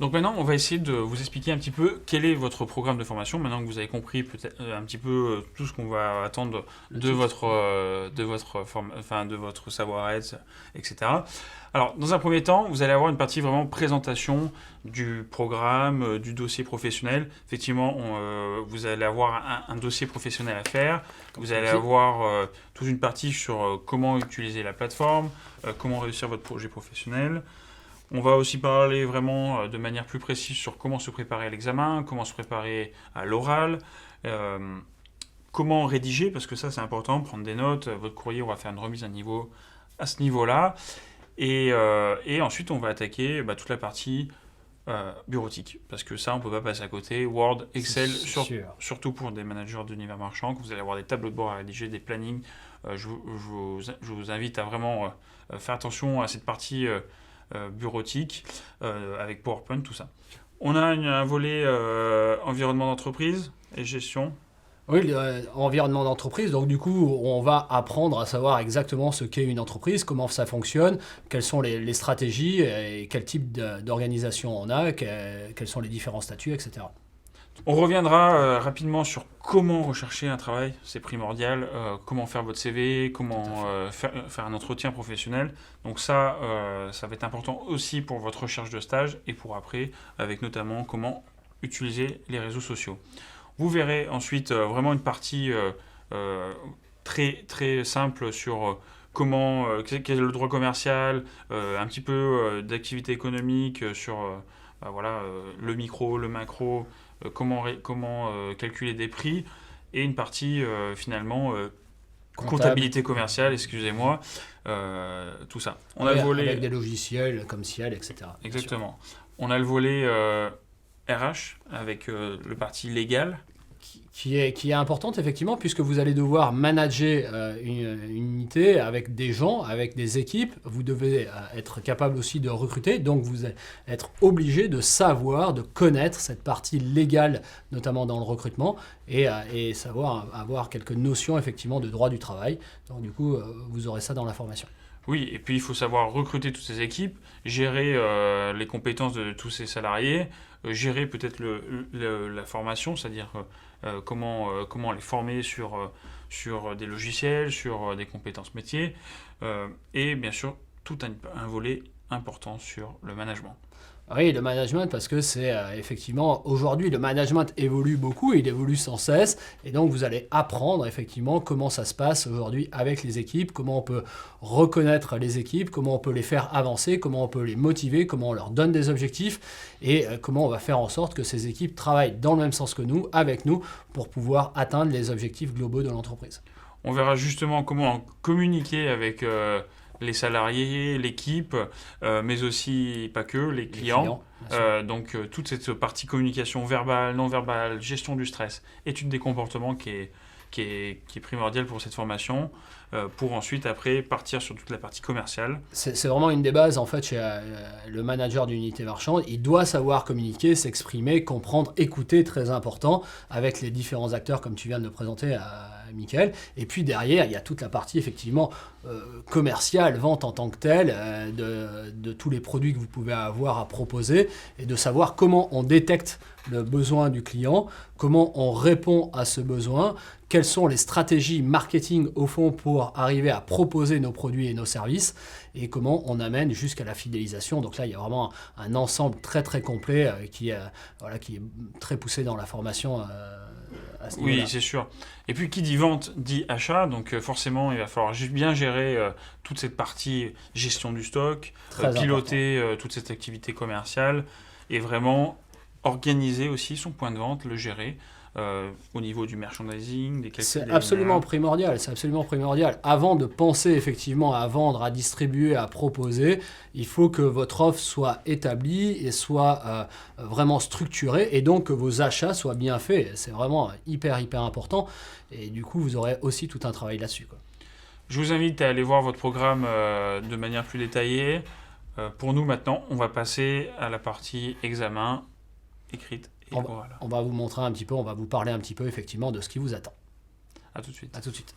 Donc maintenant, on va essayer de vous expliquer un petit peu quel est votre programme de formation. Maintenant que vous avez compris peut-être un petit peu tout ce qu'on va attendre de votre savoir-être, etc. Alors, dans un premier temps, vous allez avoir une partie vraiment présentation du programme, du dossier professionnel. Effectivement, vous allez avoir un dossier professionnel à faire. Vous allez avoir toute une partie sur comment utiliser la plateforme, comment réussir votre projet professionnel. On va aussi parler vraiment de manière plus précise sur comment se préparer à l'examen, comment se préparer à l'oral, comment rédiger, parce que ça c'est important, prendre des notes, votre courrier, on va faire une remise à ce niveau-là. Et ensuite, on va attaquer toute la partie bureautique, parce que ça, on ne peut pas passer à côté. Word, Excel, surtout pour des managers d'univers marchand, que vous allez avoir des tableaux de bord à rédiger, des plannings. Je vous invite à vraiment faire attention à cette partie bureautique, avec PowerPoint, tout ça. On a un volet environnement d'entreprise et gestion. Oui, environnement d'entreprise. Donc du coup, on va apprendre à savoir exactement ce qu'est une entreprise, comment ça fonctionne, quelles sont les stratégies et quel type d'organisation on a, quels sont les différents statuts, etc. On reviendra rapidement sur comment rechercher un travail, c'est primordial, comment faire votre CV, comment faire un entretien professionnel. Donc ça va être important aussi pour votre recherche de stage et pour après, avec notamment comment utiliser les réseaux sociaux. Vous verrez ensuite vraiment une partie très, très simple sur quel est le droit commercial, un petit peu d'activité économique sur le micro, le macro, comment calculer des prix, et une partie finalement comptabilité commerciale, excusez-moi, tout ça. On a le volet avec des logiciels comme Ciel, etc. Exactement. On a le volet RH avec le parti légal. Qui est importante effectivement, puisque vous allez devoir manager une unité avec des gens, avec des équipes. Vous devez être capable aussi de recruter, donc vous allez être obligé de savoir, de connaître cette partie légale, notamment dans le recrutement, et savoir avoir quelques notions effectivement de droit du travail. Donc du coup, vous aurez ça dans la formation. Oui, et puis il faut savoir recruter toutes ces équipes, gérer les compétences de tous ces salariés, gérer peut-être la formation, c'est-à-dire comment les former sur des logiciels, sur des compétences métiers, et bien sûr tout un volet important sur le management. Oui, le management, parce que c'est effectivement, aujourd'hui, le management évolue beaucoup, il évolue sans cesse, et donc vous allez apprendre effectivement comment ça se passe aujourd'hui avec les équipes, comment on peut reconnaître les équipes, comment on peut les faire avancer, comment on peut les motiver, comment on leur donne des objectifs, et comment on va faire en sorte que ces équipes travaillent dans le même sens que nous, avec nous, pour pouvoir atteindre les objectifs globaux de l'entreprise. On verra justement comment communiquer avec les salariés, l'équipe, mais aussi pas que, les clients. Donc toute cette partie communication verbale, non verbale, gestion du stress, étude des comportements qui est primordiale pour cette formation, pour ensuite après partir sur toute la partie commerciale. C'est vraiment une des bases en fait chez le manager d'unité marchande. Il doit savoir communiquer, s'exprimer, comprendre, écouter, très important, avec les différents acteurs comme tu viens de le présenter à Mickaël. Et puis derrière, il y a toute la partie effectivement commerciale, vente en tant que telle, de tous les produits que vous pouvez avoir à proposer, et de savoir comment on détecte le besoin du client, comment on répond à ce besoin, quelles sont les stratégies marketing au fond pour arriver à proposer nos produits et nos services, et comment on amène jusqu'à la fidélisation. Donc là, il y a vraiment un ensemble très très complet qui est très poussé dans la formation. Oui, c'est sûr. Et puis, qui dit vente dit achat. Donc, forcément, il va falloir bien gérer toute cette partie gestion du stock, piloter toute cette activité commerciale et vraiment organiser aussi son point de vente, le gérer au niveau du merchandising, des calculs. C'est absolument primordial. Avant de penser effectivement à vendre, à distribuer, à proposer, il faut que votre offre soit établie et soit vraiment structurée, et donc que vos achats soient bien faits. C'est vraiment hyper important, et du coup vous aurez aussi tout un travail là-dessus, quoi. Je vous invite à aller voir votre programme de manière plus détaillée. Pour nous maintenant, on va passer à la partie examen écrite. On va vous montrer un petit peu, on va vous parler un petit peu effectivement de ce qui vous attend. À tout de suite. À tout de suite.